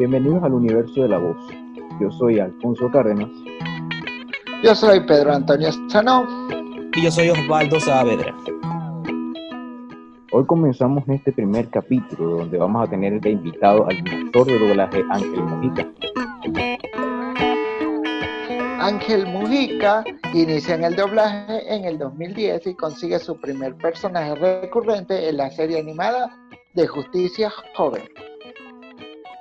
Bienvenidos al universo de la voz. Yo soy Alfonso Cárdenas. Yo soy Pedro Antonio Sanó. Y yo soy Osvaldo Saavedra. Hoy comenzamos este primer capítulo donde vamos a tener de invitado al actor de doblaje Ángel Mujica. Ángel Mujica inicia en el doblaje en el 2010 y consigue su primer personaje recurrente en la serie animada de Justicia Joven.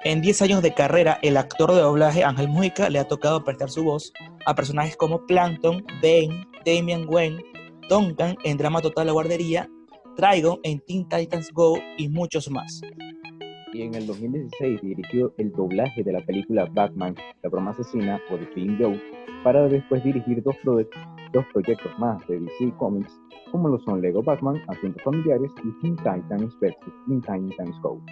En 10 años de carrera, el actor de doblaje Ángel Mujica le ha tocado prestar su voz a personajes como Plankton, Bane, Damian Wayne, Duncan en Drama Total La Guardería, Trigon en Teen Titans Go y muchos más. Y en el 2016 dirigió el doblaje de la película Batman, La Broma Asesina o The Killing Joke, para después dirigir dos proyectos más de DC Comics, como lo son Lego Batman, Asuntos Familiares y Teen Titans vs. Teen Titans Go.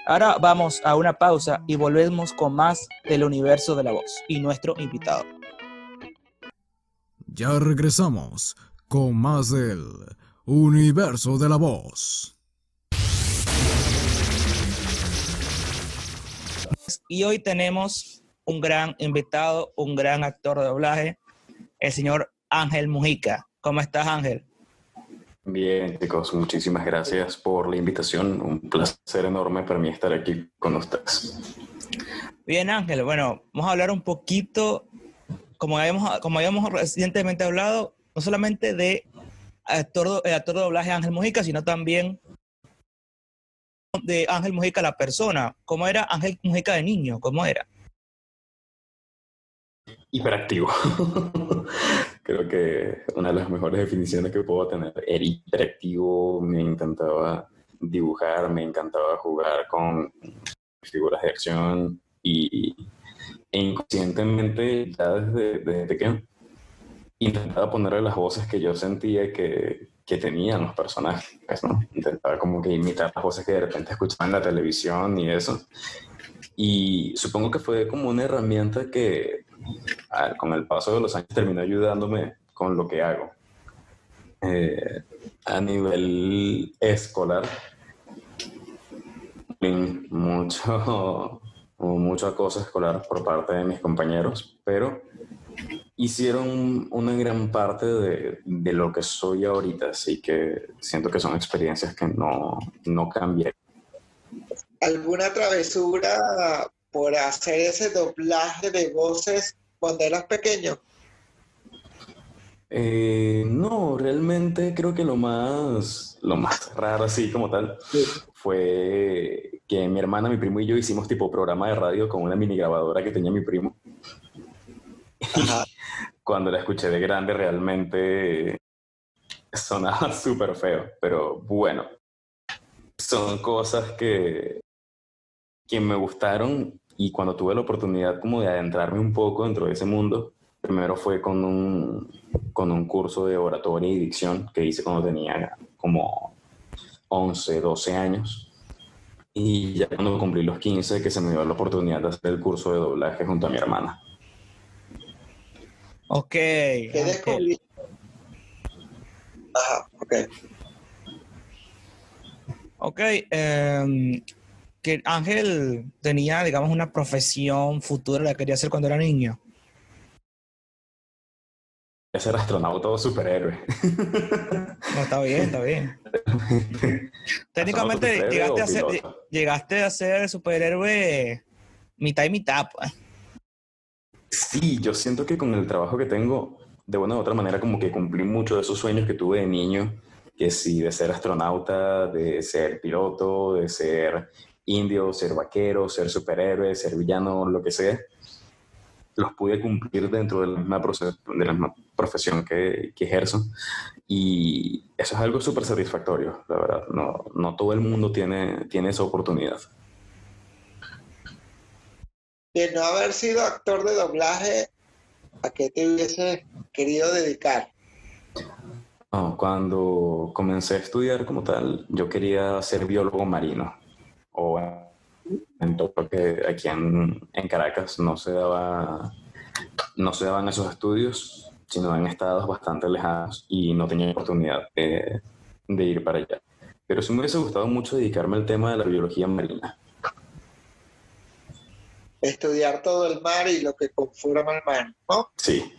Ahora vamos a una pausa y volvemos con más del universo de la voz y nuestro invitado. Ya regresamos con más del universo de la voz. Y hoy tenemos un gran invitado, un gran actor de doblaje, el señor Ángel Mujica. ¿Cómo estás, Ángel? Bien, chicos, muchísimas gracias por la invitación. Un placer enorme para mí estar aquí con ustedes. Bien, Ángel. Bueno, vamos a hablar un poquito, como habíamos recientemente hablado, no solamente de el actor de doblaje Ángel Mujica, sino también de Ángel Mujica la persona. ¿Cómo era Ángel Mujica de niño? ¿Cómo era? Hiperactivo. Creo que una de las mejores definiciones que puedo tener. Era hiperactivo, me encantaba dibujar, me encantaba jugar con figuras de acción e inconscientemente ya desde pequeño intentaba ponerle las voces que yo sentía que tenían los personajes, ¿no? Intentaba como que imitar las voces que de repente escuchaba en la televisión y eso. Y supongo que fue como una herramienta que con el paso de los años terminó ayudándome con lo que hago. A nivel escolar, mucho acoso escolar por parte de mis compañeros, pero hicieron una gran parte de lo que soy ahorita, así que siento que son experiencias que no cambié. ¿Alguna travesura por hacer ese doblaje de voces cuando eras pequeño? No, realmente creo que lo más raro así como tal fue que mi hermana, mi primo y yo hicimos tipo programa de radio con una mini grabadora que tenía mi primo. Ajá. Cuando la escuché de grande realmente sonaba súper feo, pero bueno, son cosas que me gustaron, y cuando tuve la oportunidad como de adentrarme un poco dentro de ese mundo, primero fue con un curso de oratoria y dicción que hice cuando tenía como 11, 12 años, y ya cuando cumplí los 15 que se me dio la oportunidad de hacer el curso de doblaje junto a mi hermana. Ok. ¿Qué descubrí? Ajá, ok. Ok, que Ángel tenía, digamos, una profesión futura, la quería hacer cuando era niño. Ser astronauta o superhéroe. No, está bien, está bien. Técnicamente llegaste a ser superhéroe mitad y mitad, pues. Sí, yo siento que con el trabajo que tengo, de una u otra manera, como que cumplí mucho de esos sueños que tuve de niño, que sí, de ser astronauta, de ser piloto, de ser indio, ser vaquero, ser superhéroe, ser villano, lo que sea, los pude cumplir dentro de la misma profesión que ejerzo, y eso es algo súper satisfactorio, la verdad. No todo el mundo tiene esa oportunidad. De no haber sido actor de doblaje, ¿a qué te hubieses querido dedicar? No, cuando comencé a estudiar como tal, yo quería ser biólogo marino, o en todo lo que aquí en Caracas no se daban esos estudios, sino en estados bastante lejanos, y no tenía oportunidad de ir para allá. Pero sí me hubiese gustado mucho dedicarme al tema de la biología marina. Estudiar todo el mar y lo que conforma el mar, ¿no? Sí.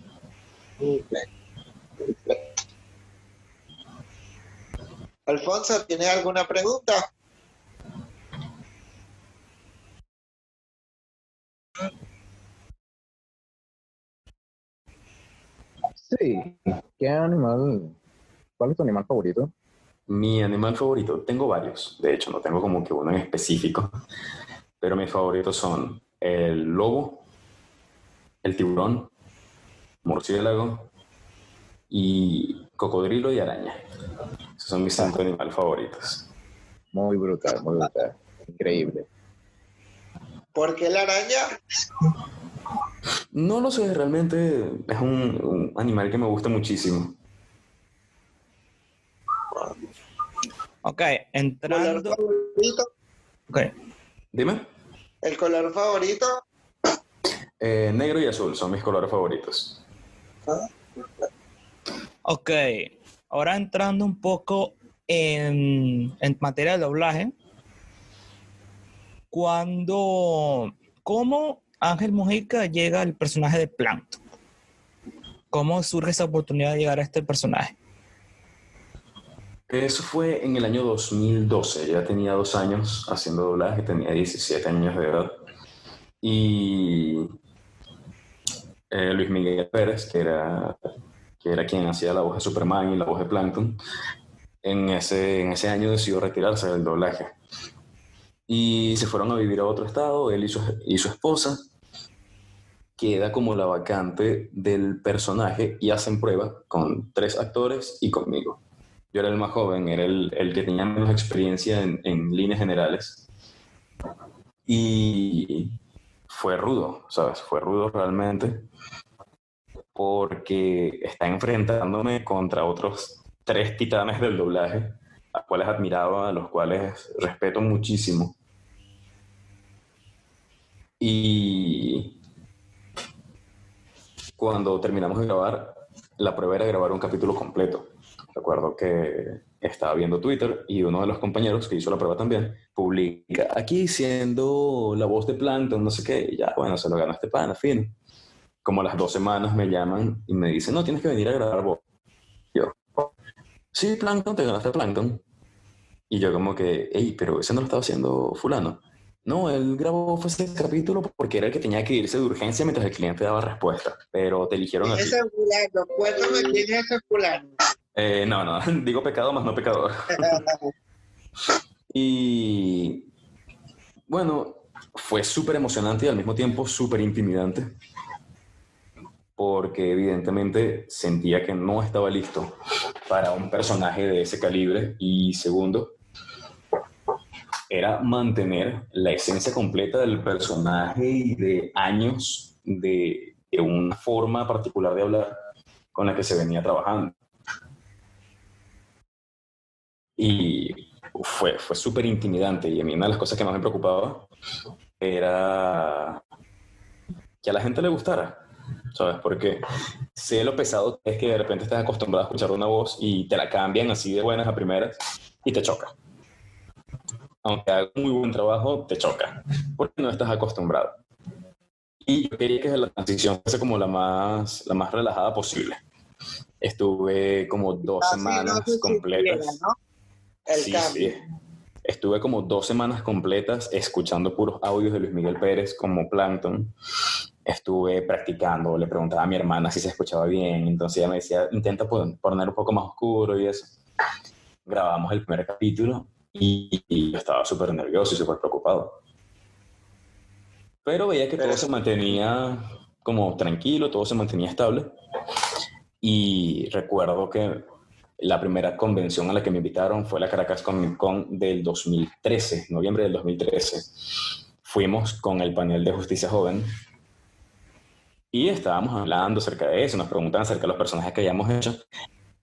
Alfonso, ¿tienes alguna pregunta? Sí. ¿Cuál es tu animal favorito? Mi animal favorito, tengo varios, de hecho, no tengo como que uno en específico, pero mis favoritos son el lobo, el tiburón, murciélago y cocodrilo y araña. Esos son mis 5 animales favoritos. Muy brutal, muy brutal. Increíble. ¿Por qué la araña? No lo sé, realmente es un animal que me gusta muchísimo. Ok, ¿Color entrando. favorito? Ok, Dime. ¿El color favorito? Negro y azul son mis colores favoritos. ok. Ahora entrando un poco en materia de doblaje. ¿Cómo Ángel Mujica llega al personaje de Plankton? ¿Cómo surge esa oportunidad de llegar a este personaje? Eso fue en el año 2012. Ya tenía 2 años haciendo doblaje, tenía 17 años de edad. Y Luis Miguel Pérez, que era quien hacía la voz de Superman y la voz de Plankton, en ese año decidió retirarse del doblaje. Y se fueron a vivir a otro estado, él y su esposa. Queda como la vacante del personaje y hacen prueba con 3 actores y conmigo. Yo era el más joven, era el que tenía menos experiencia en líneas generales. Y fue rudo, ¿sabes? Fue rudo realmente porque está enfrentándome contra otros 3 titanes del doblaje, a los cuales admiraba, a los cuales respeto muchísimo. Y cuando terminamos de grabar, la prueba era grabar un capítulo completo. Recuerdo que estaba viendo Twitter y uno de los compañeros que hizo la prueba también publica aquí siendo la voz de Plankton, no sé qué, y ya, bueno, se lo ganó este pana, fino. Como a las 2 semanas me llaman y me dicen, no, tienes que venir a grabar voz. Yo, sí, Plankton, te ganaste Plankton. Y yo como que, hey, pero ese no lo estaba haciendo fulano. No, él grabó fue ese capítulo porque era el que tenía que irse de urgencia mientras el cliente daba respuesta, pero te eligieron a ti. Ese fulano, cuéntame quién es ese fulano. No, digo pecado más no pecador. Y bueno, fue súper emocionante y al mismo tiempo súper intimidante, porque evidentemente sentía que no estaba listo para un personaje de ese calibre. Y segundo, era mantener la esencia completa del personaje y de años de una forma particular de hablar con la que se venía trabajando. Y fue súper intimidante, y a mí una de las cosas que más me preocupaba era que a la gente le gustara, ¿sabes? Porque sé lo pesado que es que de repente estás acostumbrado a escuchar una voz y te la cambian así de buenas a primeras y te choca. Aunque haga muy buen trabajo, te choca, porque no estás acostumbrado. Y yo quería que la transición fuese como la más relajada posible. Estuve como 2 semanas no completas. ¿no? El Sí, cambio. sí. Estuve como 2 semanas completas escuchando puros audios de Luis Miguel Pérez como Plankton. Estuve practicando, le preguntaba a mi hermana si se escuchaba bien, entonces ella me decía, intenta poner un poco más oscuro y eso. Grabamos el primer capítulo y yo estaba súper nervioso y súper preocupado. Pero veía que todo se mantenía como tranquilo, todo se mantenía estable. Y recuerdo que la primera convención a la que me invitaron fue la Caracas Comic Con del 2013, noviembre del 2013. Fuimos con el panel de Justicia Joven y estábamos hablando acerca de eso, nos preguntaban acerca de los personajes que habíamos hecho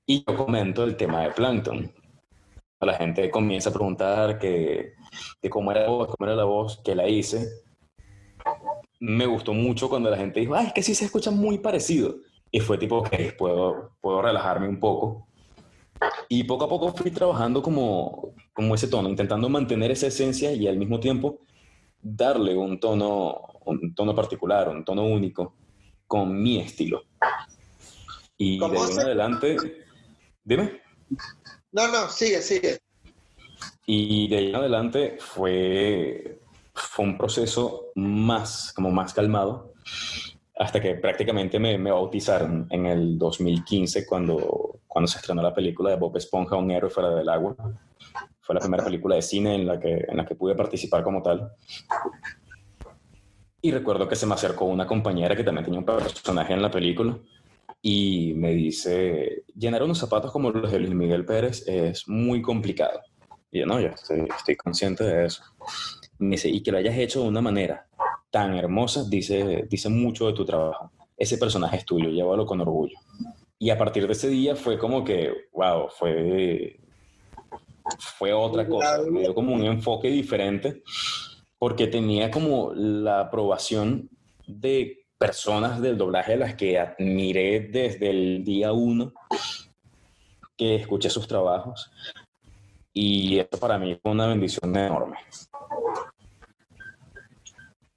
y yo comento el tema de Plankton. La gente comienza a preguntar que cómo era la voz que la hice. Me gustó mucho cuando la gente dijo, es que sí se escucha muy parecido. Y fue tipo, ok, puedo relajarme un poco. Y poco a poco fui trabajando como ese tono, intentando mantener esa esencia y al mismo tiempo darle un tono un tono particular, un tono único, con mi estilo. Y de ahí en adelante, dime. No, sigue. Y de ahí en adelante fue un proceso más calmado, hasta que prácticamente me bautizaron en el 2015 cuando se estrenó la película de Bob Esponja, un héroe fuera del agua. Fue la primera película de cine en la que pude participar como tal. Y recuerdo que se me acercó una compañera que también tenía un personaje en la película y me dice, llenar unos zapatos como los de Luis Miguel Pérez es muy complicado. Y yo, no, yo estoy consciente de eso. Me dice, y que lo hayas hecho de una manera tan hermosa, dice mucho de tu trabajo. Ese personaje es tuyo, llévalo con orgullo. Y a partir de ese día fue como que, wow, fue otra cosa. Me dio como un enfoque diferente porque tenía como la aprobación de personas del doblaje a las que admiré desde el día 1 que escuché sus trabajos. Y eso para mí fue una bendición enorme.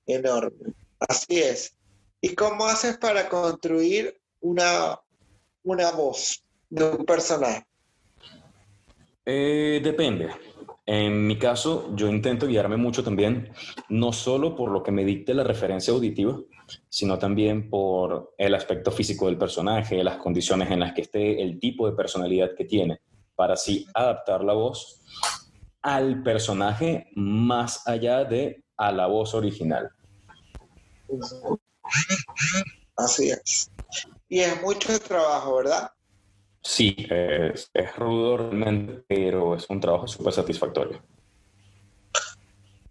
Enorme. Así es. ¿Y cómo haces para construir una voz de un personaje? Depende. En mi caso, yo intento guiarme mucho también, no solo por lo que me dicte la referencia auditiva, sino también por el aspecto físico del personaje, las condiciones en las que esté, el tipo de personalidad que tiene, para así adaptar la voz al personaje más allá de a la voz original. Así es. Y es mucho trabajo, ¿verdad? Sí, es rudo realmente, pero es un trabajo súper satisfactorio.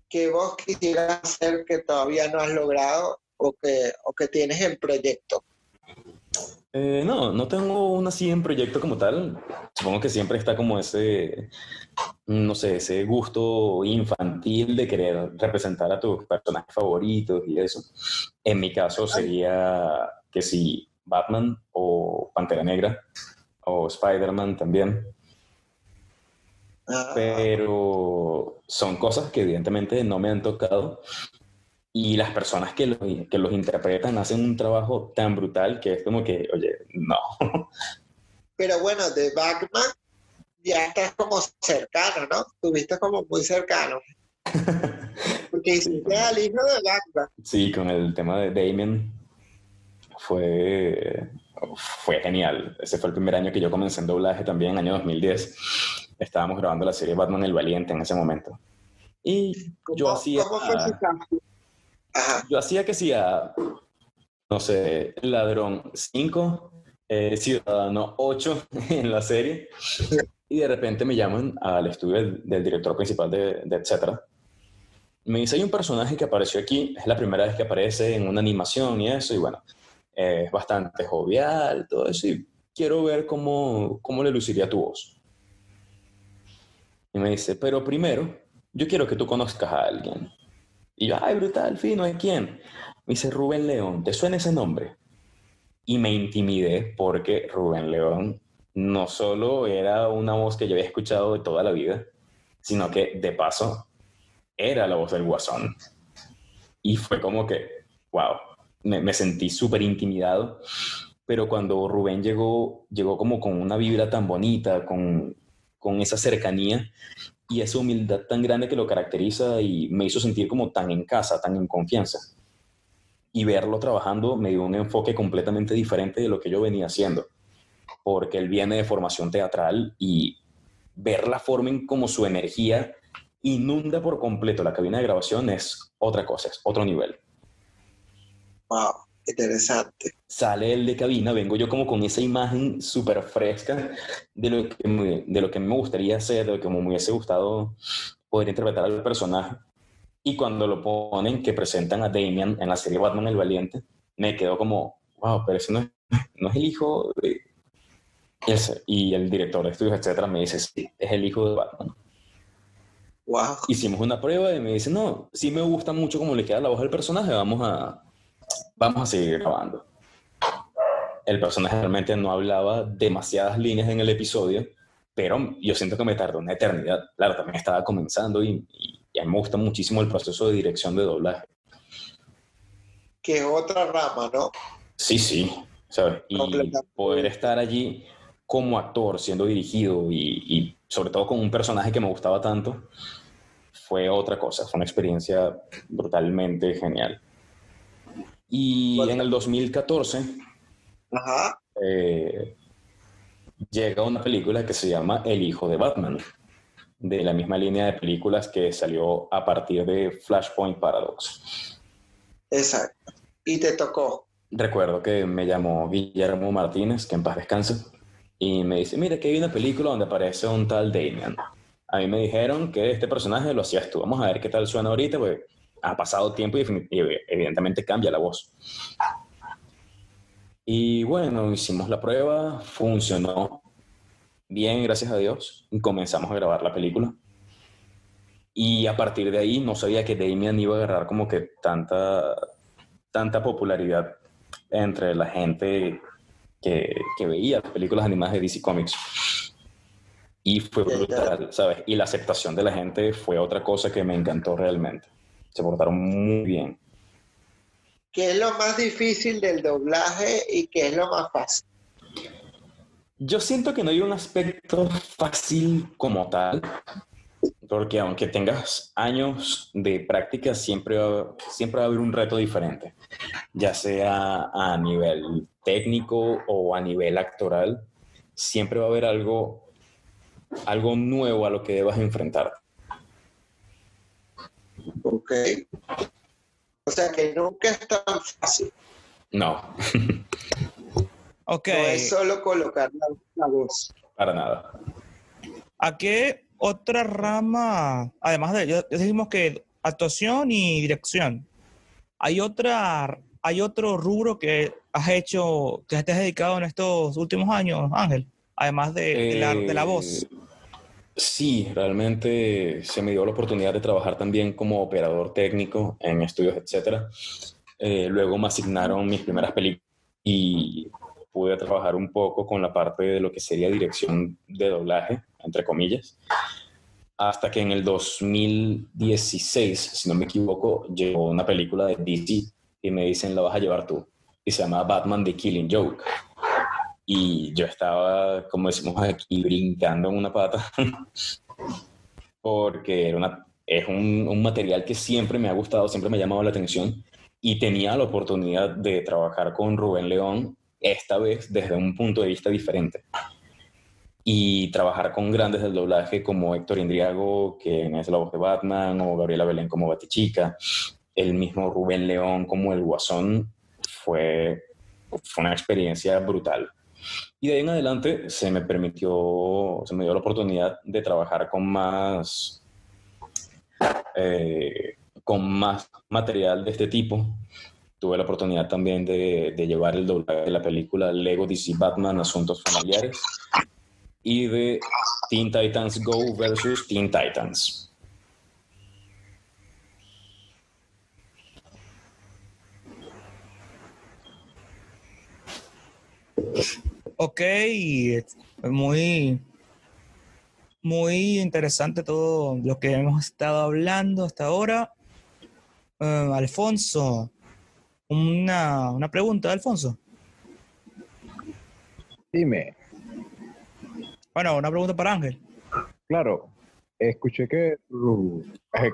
¿Qué vos quisieras hacer que todavía no has logrado o que tienes en proyecto? No tengo una así en proyecto como tal. Supongo que siempre está como ese, no sé, ese gusto infantil de querer representar a tus personajes favoritos y eso. En mi caso sería que si Batman o Pantera Negra o Spider-Man también. Pero son cosas que evidentemente no me han tocado y las personas que los interpretan hacen un trabajo tan brutal que es como que, oye, no. Pero bueno, de Batman ya estás como cercano, ¿no? Estuviste como muy cercano. Porque hiciste al hijo de Batman. Sí, con el tema de Damien fue genial. Ese fue el primer año que yo comencé en doblaje también, año 2010. Estábamos grabando la serie Batman el Valiente en ese momento. Y ¿Cómo fue su cambio? Ajá. Yo hacía que sí no sé, Ladrón 5, Ciudadano 8 en la serie. Y de repente me llaman al estudio del director principal de Etcétera. Me dice, hay un personaje que apareció aquí, es la primera vez que aparece en una animación y eso, y bueno, es bastante jovial, todo eso, y quiero ver cómo le luciría tu voz. Y me dice, pero primero, yo quiero que tú conozcas a alguien. Y yo, ay, brutal, fino, ¿de quién? Me dice, Rubén León, ¿te suena ese nombre? Y me intimidé porque Rubén León no solo era una voz que yo había escuchado de toda la vida, sino que, de paso, era la voz del Guasón. Y fue como que, wow, me sentí súper intimidado. Pero cuando Rubén llegó como con una vibra tan bonita, con esa cercanía y esa humildad tan grande que lo caracteriza y me hizo sentir como tan en casa, tan en confianza. Y verlo trabajando me dio un enfoque completamente diferente de lo que yo venía haciendo. Porque él viene de formación teatral y ver la forma en cómo su energía inunda por completo la cabina de grabación es otra cosa, es otro nivel. Wow, interesante. Sale él de cabina, vengo yo como con esa imagen súper fresca de lo que me gustaría hacer, de lo que me hubiese gustado poder interpretar al personaje. Y cuando lo ponen, que presentan a Damian en la serie Batman el Valiente, me quedo como, wow, pero ese no es el hijo de... Y el director de estudios, etcétera, me dice, sí, es el hijo de Batman. Wow. Hicimos una prueba y me dice, no, sí me gusta mucho cómo le queda la voz del personaje, vamos a seguir grabando. El personaje realmente no hablaba demasiadas líneas en el episodio, pero yo siento que me tardó una eternidad. Claro, también estaba comenzando y a mí me gusta muchísimo el proceso de dirección de doblaje. que es otra rama, ¿no? Sí, sí, ¿sabes? Y Completamente. poder estar allí como actor, siendo dirigido y sobre todo con un personaje que me gustaba tanto, fue otra cosa, fue una experiencia brutalmente genial. Y en el 2014 Ajá. eh, llega una película que se llama El hijo de Batman, de la misma línea de películas que salió a partir de Flashpoint Paradox. Exacto. Y te tocó. Recuerdo que me llamó Guillermo Martínez, que en paz descanse, y me dice, mira, que hay una película donde aparece un tal Damian. A mí me dijeron que este personaje lo hacías tú. Vamos a ver qué tal suena ahorita, porque ha pasado tiempo y evidentemente cambia la voz. Y bueno, hicimos la prueba, funcionó bien, gracias a Dios, y comenzamos a grabar la película. Y a partir de ahí no sabía que Damian iba a agarrar como que tanta popularidad entre la gente que veía las películas animadas de DC Comics. Y fue brutal, ¿sabes? Y la aceptación de la gente fue otra cosa que me encantó realmente. Se portaron muy bien. ¿Qué es lo más difícil del doblaje y qué es lo más fácil? Yo siento que no hay un aspecto fácil como tal, porque aunque tengas años de práctica, siempre va a haber un reto diferente, ya sea a nivel técnico o a nivel actoral, siempre va a haber algo nuevo a lo que debas enfrentar. Ok. O sea que nunca es tan fácil. No, Ok, No es solo colocar la voz. para nada. ¿a qué otra rama, además de, ya dijimos que actuación y dirección, hay otro rubro que has hecho, que te has dedicado en estos últimos años, Ángel? Además de la voz. Sí, realmente se me dio la oportunidad de trabajar también como operador técnico en estudios, etcétera. Luego me asignaron mis primeras películas y pude trabajar un poco con la parte de lo que sería dirección de doblaje, entre comillas, hasta que en el 2016, si no me equivoco, llegó una película de DC y me dicen, la vas a llevar tú. Y se llama Batman The Killing Joke. Y yo estaba, como decimos aquí, brincando en una pata, porque es un material que siempre me ha gustado, siempre me ha llamado la atención, y tenía la oportunidad de trabajar con Rubén León, esta vez desde un punto de vista diferente. Y trabajar con grandes del doblaje como Héctor Indriago, que es la voz de Batman, o Gabriela Belén como Batichica, el mismo Rubén León como el Guasón, fue una experiencia brutal. Y de ahí en adelante se me dio la oportunidad de trabajar con más material de este tipo. Tuve la oportunidad también de llevar el doblaje de la película Lego DC Batman Asuntos Familiares y de Teen Titans Go versus Teen Titans. Ok, muy, muy interesante todo lo que hemos estado hablando hasta ahora. Alfonso, una pregunta, Alfonso. Dime, Bueno, una pregunta para Ángel. claro, escuché que,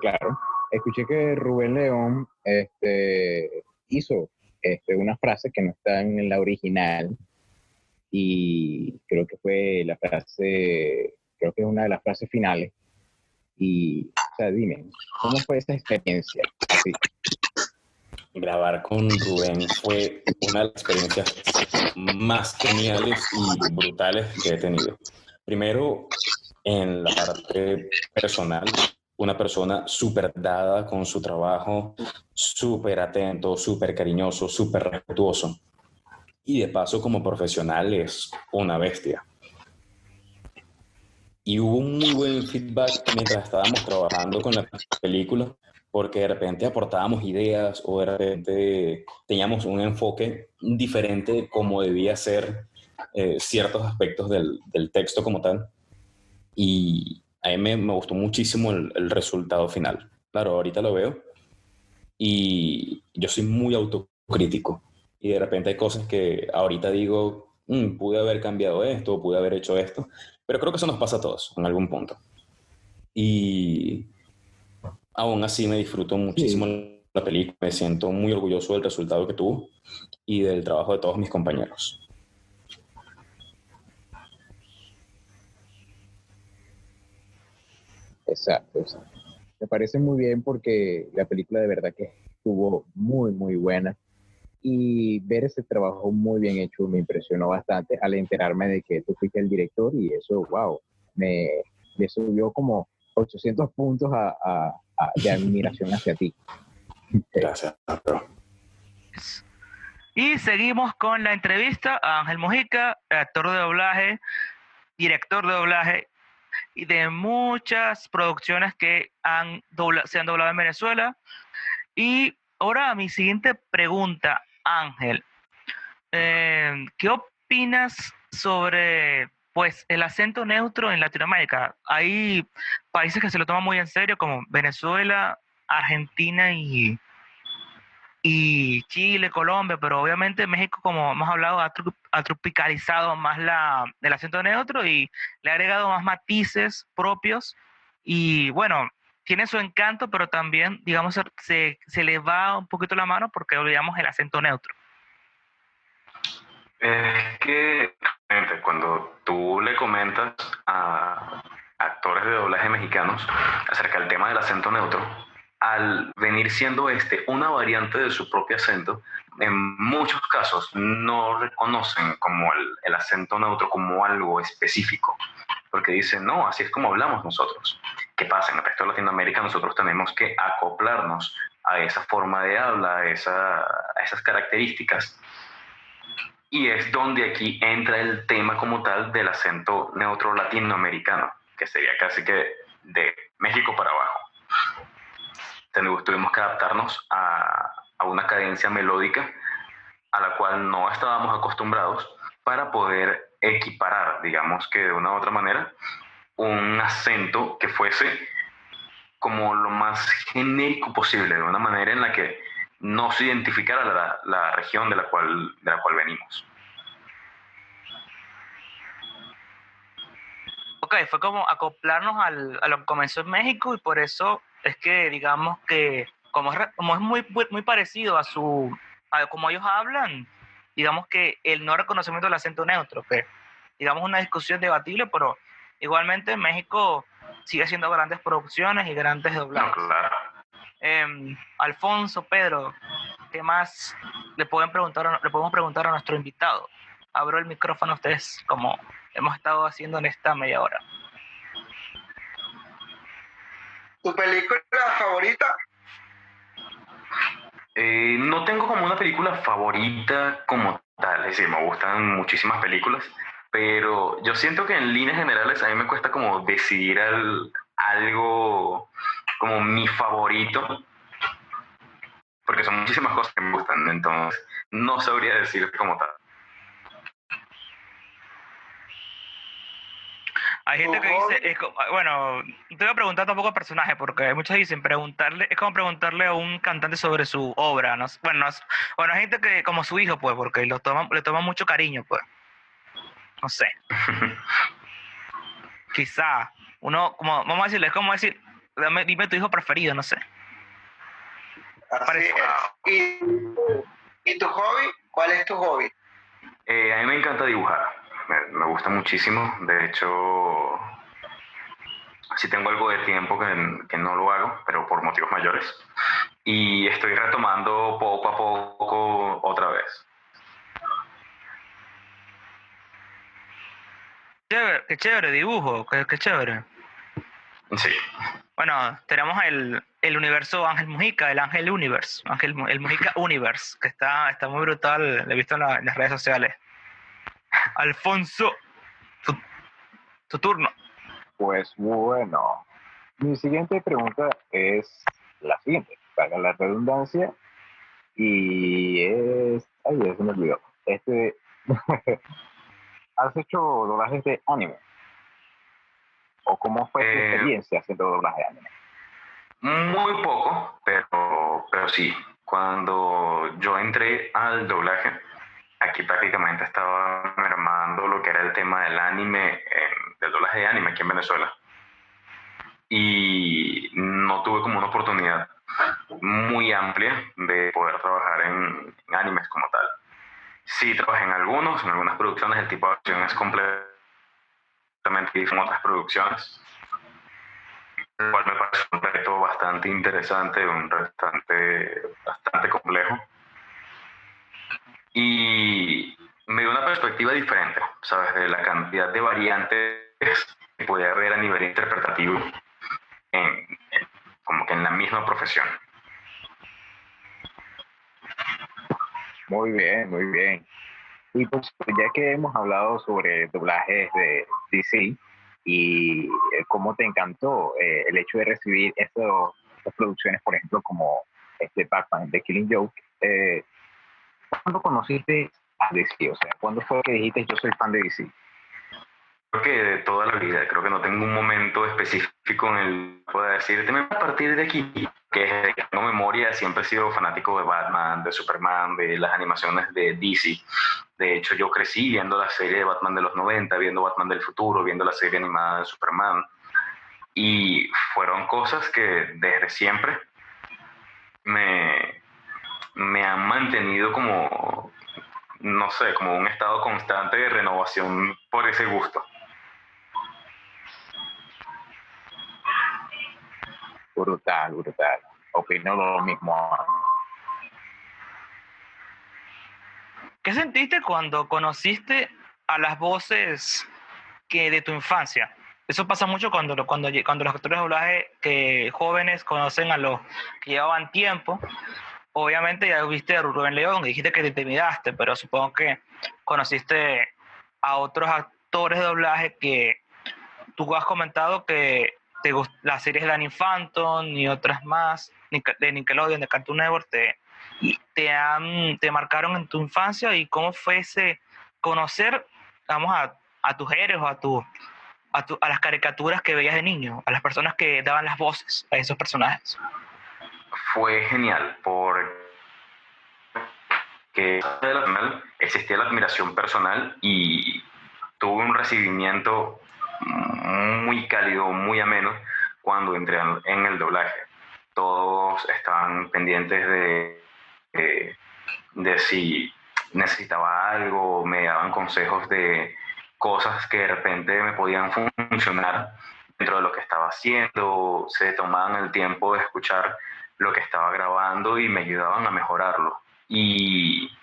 claro, escuché que Rubén León hizo una frase que no está en la original y creo que fue la frase, creo que es una de las frases finales. Y, o sea, dime, ¿cómo fue esa experiencia? Así. Grabar con Rubén fue una de las experiencias más geniales y brutales que he tenido. Primero, en la parte personal, una persona súper dada con su trabajo, súper atento, súper cariñoso, súper respetuoso. Y de paso, como profesional, es una bestia. Y hubo un muy buen feedback mientras estábamos trabajando con la película, porque de repente aportábamos ideas o de repente teníamos un enfoque diferente de cómo debía ser ciertos aspectos del texto como tal. Y a mí me gustó muchísimo el resultado final. Claro, ahorita lo veo y yo soy muy autocrítico crítico. Y de repente hay cosas que ahorita digo, pude haber cambiado esto, pude haber hecho esto, pero creo que eso nos pasa a todos en algún punto. Y aún así me disfruto muchísimo Sí, la película, me siento muy orgulloso del resultado que tuvo y del trabajo de todos mis compañeros. exacto, exacto. Me parece muy bien porque la película de verdad que estuvo muy, muy buena. Y ver ese trabajo muy bien hecho me impresionó bastante al enterarme de que tú fuiste el director y eso, wow, me le subió como 800 puntos de admiración hacia ti. Gracias, bro. Y seguimos con la entrevista a Ángel Mujica, actor de doblaje, director de doblaje y de muchas producciones que se han doblado en Venezuela. Y ahora mi siguiente pregunta, Ángel. ¿Qué opinas sobre pues el acento neutro en Latinoamérica? Hay países que se lo toman muy en serio, como Venezuela, Argentina y Chile, Colombia, pero obviamente México, como hemos hablado, ha tropicalizado más el acento neutro y le ha agregado más matices propios. Y bueno, tiene su encanto, pero también, digamos, se le va un poquito la mano porque olvidamos el acento neutro. Es que cuando tú le comentas a actores de doblaje mexicanos acerca del tema del acento neutro, al venir siendo una variante de su propio acento, en muchos casos no reconocen como el acento neutro como algo específico, porque dicen, no, así es como hablamos nosotros. ¿Qué pasa? En el resto de Latinoamérica nosotros tenemos que acoplarnos a esa forma de habla, a esas características. Y es donde aquí entra el tema como tal del acento neutro latinoamericano, que sería casi que de México para abajo. Tuvimos que adaptarnos a una cadencia melódica a la cual no estábamos acostumbrados para poder equiparar, digamos que de una u otra manera, un acento que fuese como lo más genérico posible, de una manera en la que no se identificara la región de la cual venimos. Ok, fue como acoplarnos a lo que comenzó en México y por eso es que digamos que como es muy parecido a como ellos hablan, digamos que el no reconocimiento del acento neutro, que digamos una discusión debatible, pero igualmente en México sigue haciendo grandes producciones y grandes doblajes. No, claro. Alfonso, Pedro, ¿qué más le podemos preguntar a nuestro invitado? Abro el micrófono a ustedes como hemos estado haciendo en esta media hora. ¿Tu película favorita? No tengo como una película favorita como tal, es decir, me gustan muchísimas películas, pero yo siento que en líneas generales a mí me cuesta como decidir algo como mi favorito, porque son muchísimas cosas que me gustan, entonces no sabría decir como tal. Hay gente que dice, bueno, te voy a preguntar tampoco al personaje, porque muchos dicen es como preguntarle a un cantante sobre su obra, ¿no? Bueno, bueno, hay gente que como su hijo, pues, porque le toma mucho cariño, pues, no sé. Quizá, vamos a decirle, es como decir, dime tu hijo preferido, no sé. Así es. ¿Y tu hobby? ¿Cuál es tu hobby? A mí me encanta dibujar, me gusta muchísimo, de hecho, sí tengo algo de tiempo que no lo hago, pero por motivos mayores, y estoy retomando poco a poco otra vez. Qué chévere dibujo, qué chévere. Sí. Bueno, tenemos el universo Ángel Mujica, el Ángel Universe, el Mujica Universe, que está muy brutal, lo he visto en las redes sociales. Alfonso, tu turno. Pues bueno, mi siguiente pregunta es la siguiente, para la redundancia, y ay, ya se me olvidó. ¿Has hecho doblajes de anime? ¿O cómo fue tu experiencia haciendo doblaje de anime? Muy poco, pero sí. Cuando yo entré al doblaje, aquí prácticamente estaba mermando lo que era el tema del anime, del doblaje de anime aquí en Venezuela. Y no tuve como una oportunidad muy amplia de poder trabajar en animes como tal. Sí trabajé en algunas producciones, el tipo de acción es completamente diferente a otras producciones, lo cual me parece un reto bastante interesante, bastante complejo. Y me dio una perspectiva diferente, ¿sabes? De la cantidad de variantes que podía haber a nivel interpretativo como que en la misma profesión. Muy bien, muy bien. Y pues ya que hemos hablado sobre doblajes de DC y cómo te encantó el hecho de recibir estas producciones, por ejemplo, como este Batman de Killing Joke, ¿cuándo conociste a DC? O sea, ¿cuándo fue que dijiste yo soy fan de DC? Creo que de toda la vida, creo que no tengo un momento específico en el que pueda decirte a partir de aquí, que desde que tengo memoria siempre he sido fanático de Batman, de Superman, de las animaciones de DC. De hecho, yo crecí viendo la serie de Batman de los 90, viendo Batman del futuro, viendo la serie animada de Superman. Y fueron cosas que desde siempre me han mantenido como, no sé, como un estado constante de renovación por ese gusto. Brutal, brutal. Opino lo mismo. ¿Qué sentiste cuando conociste a las voces que de tu infancia? Eso pasa mucho cuando los actores de doblaje que jóvenes conocen a los que llevaban tiempo. Obviamente ya viste a Rubén León, dijiste que te intimidaste, pero supongo que conociste a otros actores de doblaje que tú has comentado que las series de Danny Phantom y otras más, de Nickelodeon, de Cartoon Network, te marcaron en tu infancia. ¿Y cómo fue ese conocer, vamos, a tus héroes o a las caricaturas que veías de niño, a las personas que daban las voces a esos personajes? Fue genial porque existía la admiración personal y tuve un recibimiento muy cálido, muy ameno cuando entré en el doblaje. Todos estaban pendientes de si necesitaba algo, me daban consejos de cosas que de repente me podían funcionar dentro de lo que estaba haciendo, se tomaban el tiempo de escuchar lo que estaba grabando y me ayudaban a mejorarlo. Y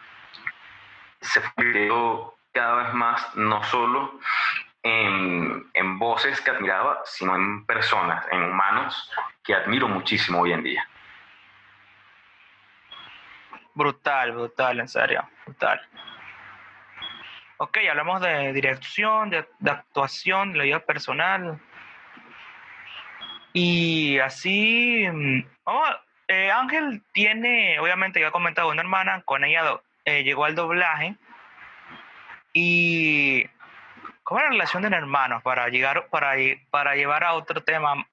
se fue cada vez más, no solo en voces que admiraba, sino en personas, en humanos que admiro muchísimo hoy en día. Brutal, brutal, en serio, brutal. Ok, hablamos de dirección, de actuación, de la vida personal. Y así, Ángel tiene, obviamente ya he comentado, una hermana, con ella llegó al doblaje. Y ¿cómo es la relación de hermanos para llevar a otro tema,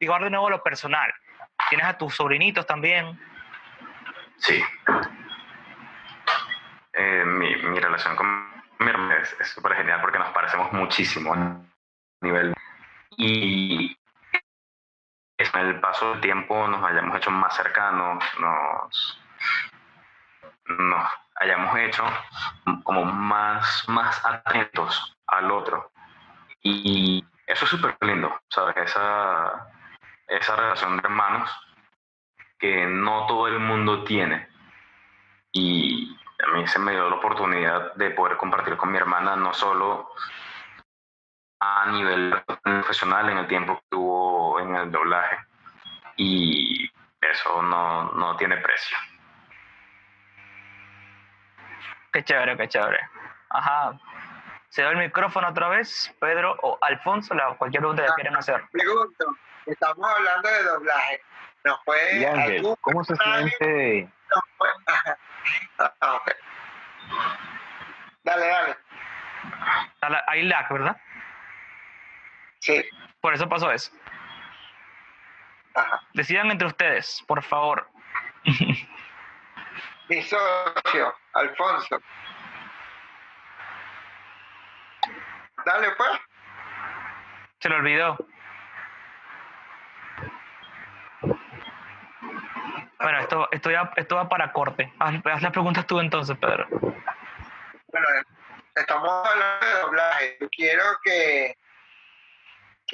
igual de nuevo lo personal? Tienes a tus sobrinitos también. Sí. Mi relación con mi hermana es súper genial porque nos parecemos muchísimo a nivel. Y en el paso del tiempo nos hayamos hecho más cercanos, nos hayamos hecho como más atentos al otro. Y eso es súper lindo, ¿sabes? Esa relación de hermanos que no todo el mundo tiene. Y a mí se me dio la oportunidad de poder compartir con mi hermana no solo a nivel profesional en el tiempo que estuvo en el doblaje, y eso no tiene precio. Qué chévere, qué chévere. Ajá. Se da el micrófono otra vez, Pedro o Alfonso, cualquier pregunta que quieran hacer. Pregunto, estamos hablando de doblaje. ¿Nos puede Y Ángel, algún ¿cómo se siente? Ok. Dale. Hay lag, ¿verdad? Sí. Por eso pasó eso. Ajá. Decidan entre ustedes, por favor. Mi socio, Alfonso. Dale, pues. Se lo olvidó. Bueno, esto va para corte. Haz las preguntas tú entonces, Pedro. Bueno, estamos hablando de doblaje. Yo quiero que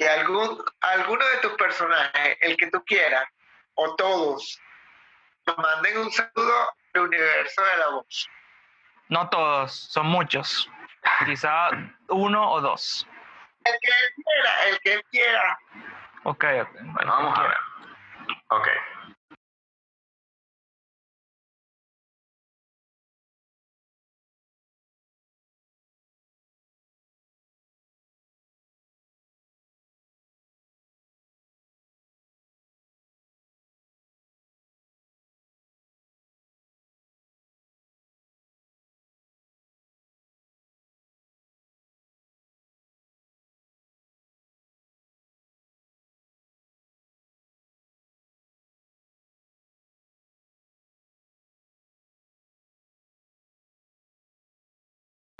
alguno de tus personajes, el que tú quieras, o todos, nos manden un saludo del universo de la voz. No todos, son muchos. Quizá 1 o 2. El que él quiera. Ok. Bueno, Vamos a ver. Ok.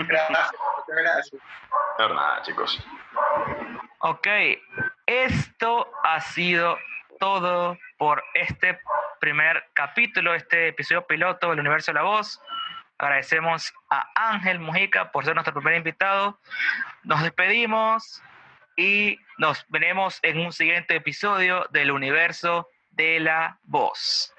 Gracias, muchas gracias. Pero nada, chicos. Ok, esto ha sido todo por este primer capítulo, este episodio piloto del Universo de la Voz. Agradecemos a Ángel Mujica por ser nuestro primer invitado. Nos despedimos y nos veremos en un siguiente episodio del Universo de la Voz.